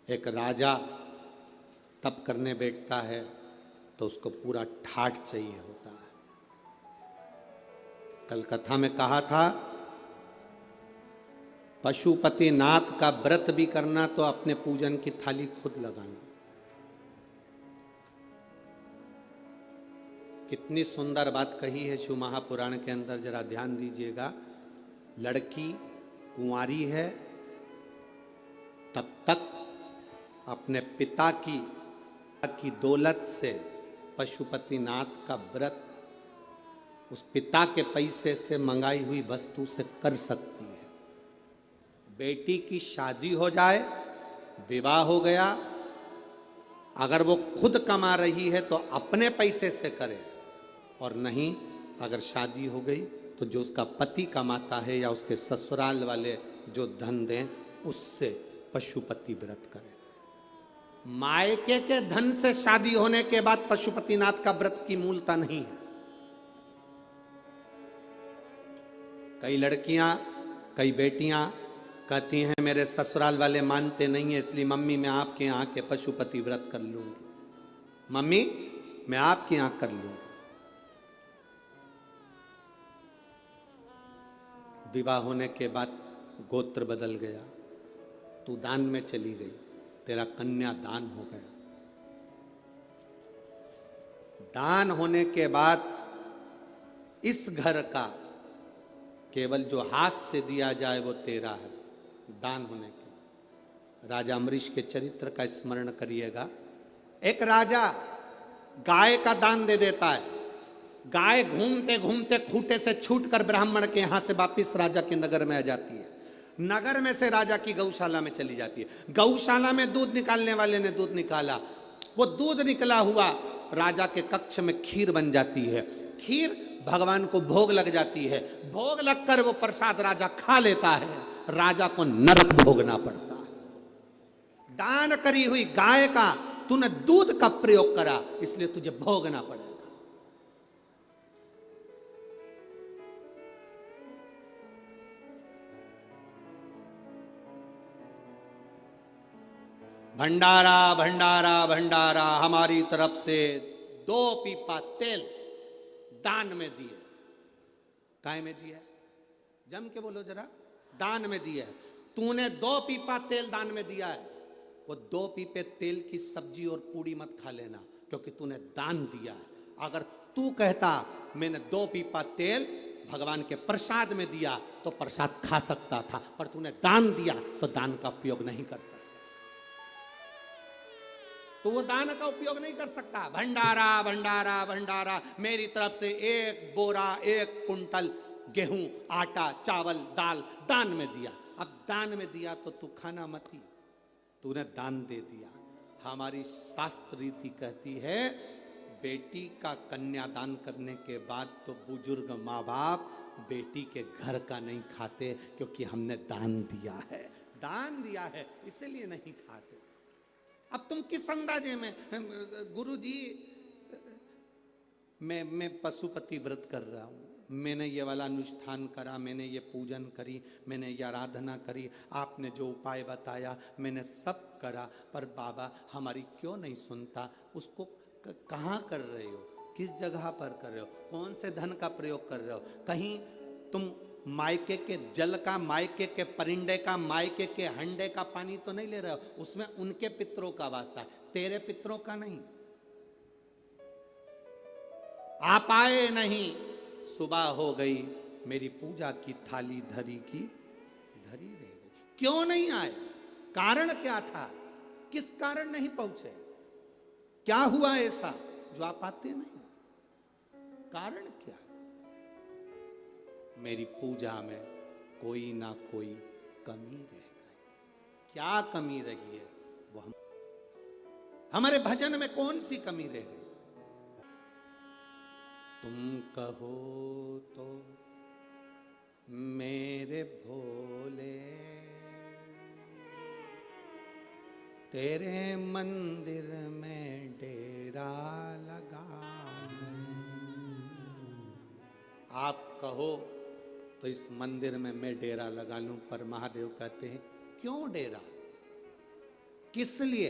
एक राजा तप करने बैठता है तो उसको पूरा ठाठ चाहिए होता है। कल कथा में कहा था पशुपति नाथ का व्रत भी करना तो अपने पूजन की थाली खुद लगाना। कितनी सुंदर बात कही है शिव महापुराण के अंदर, जरा ध्यान दीजिएगा। लड़की कुंवारी है तब तक अपने पिता की दौलत से पशुपति नाथ का व्रत उस पिता के पैसे से मंगाई हुई वस्तु से कर सकती है। बेटी की शादी हो जाए, विवाह हो गया, अगर वो खुद कमा रही है तो अपने पैसे से करे, और नहीं अगर शादी हो गई तो जो उसका पति कमाता है या उसके ससुराल वाले जो धन दें उससे पशुपति व्रत करे। मायके के धन से शादी होने के बाद पशुपतिनाथ का व्रत की मूलता नहीं है। कई लड़कियां, कई बेटियां कहती हैं मेरे ससुराल वाले मानते नहीं है, इसलिए मम्मी मैं आपके यहाँ के पशुपति व्रत कर लूंगी, मम्मी मैं आपके यहाँ कर लूंगी। विवाह होने के बाद गोत्र बदल गया, तू दान में चली गई, तेरा कन्या दान हो गया। दान होने के बाद इस घर का केवल जो हाथ से दिया जाए वो तेरा है। दान होने के राजा अमरीश के चरित्र का स्मरण करिएगा। एक राजा गाय का दान दे देता है। गाय घूमते घूमते खूंटे से छूटकर ब्राह्मण के यहां से वापिस राजा के नगर में आ जाती है। नगर में से राजा की गौशाला में चली जाती है। गौशाला में दूध निकालने वाले ने दूध निकाला, वो दूध निकला हुआ राजा के कक्ष में खीर बन जाती है। खीर भगवान को भोग लग जाती है। भोग लगकर वो प्रसाद राजा खा लेता है, राजा को नरक भोगना पड़ता है। दान करी हुई गाय का तूने दूध का प्रयोग करा, इसलिए तुझे भोगना पड़ेगा। भंडारा भंडारा भंडारा हमारी तरफ से 2 पीपा तेल दान में दिए। काय में दिया? जम के बोलो जरा। दान में दिया। तूने 2 पीपा तेल दान में दिया है, वो 2 पीपे तेल की सब्जी और पूड़ी मत खा लेना, क्योंकि तूने दान दिया है। अगर तू कहता मैंने 2 पीपा तेल भगवान के प्रसाद में दिया तो प्रसाद खा सकता था, पर तूने दान दिया तो दान का उपयोग नहीं कर सकता। तो वो दान का उपयोग नहीं कर सकता। भंडारा भंडारा भंडारा, मेरी तरफ से 1 बोरा 1 कुंटल गेहूं, आटा, चावल, दाल दान में दिया। अब दान में दिया तो तू खाना मत ही, तूने दान दे दिया। हमारी शास्त्र रीति कहती है बेटी का कन्यादान करने के बाद तो बुजुर्ग माँ बाप बेटी के घर का नहीं खाते, क्योंकि हमने दान दिया है। दान दिया है इसीलिए नहीं खाते। अब तुम किस अंदाजे में गुरुजी मैं पशुपति व्रत कर रहा हूं, मैंने ये वाला अनुष्ठान करा, मैंने ये पूजन करी, मैंने ये आराधना करी, आपने जो उपाय बताया मैंने सब करा, पर बाबा हमारी क्यों नहीं सुनता? उसको कहाँ कर रहे हो, किस जगह पर कर रहे हो, कौन से धन का प्रयोग कर रहे हो? कहीं तुम मायके के जल का, मायके के परिंदे का, मायके के हंडे का पानी तो नहीं ले रहे हो? उसमें उनके पितरों का वासा है, तेरे पितरों का नहीं। आप आए नहीं, सुबह हो गई, मेरी पूजा की थाली धरी की धरी रह गई। क्यों नहीं आए? कारण क्या था? किस कारण नहीं पहुंचे? क्या हुआ ऐसा जो आप आते नहीं? कारण क्या? मेरी पूजा में कोई ना कोई कमी रह गई। क्या कमी रही है? वो हमारे भजन में कौन सी कमी रह गई? तुम कहो तो मेरे भोले, तेरे मंदिर में डेरा लगा। आप कहो तो इस मंदिर में मैं डेरा लगा लूं, पर महादेव कहते हैं क्यों डेरा? किस लिए?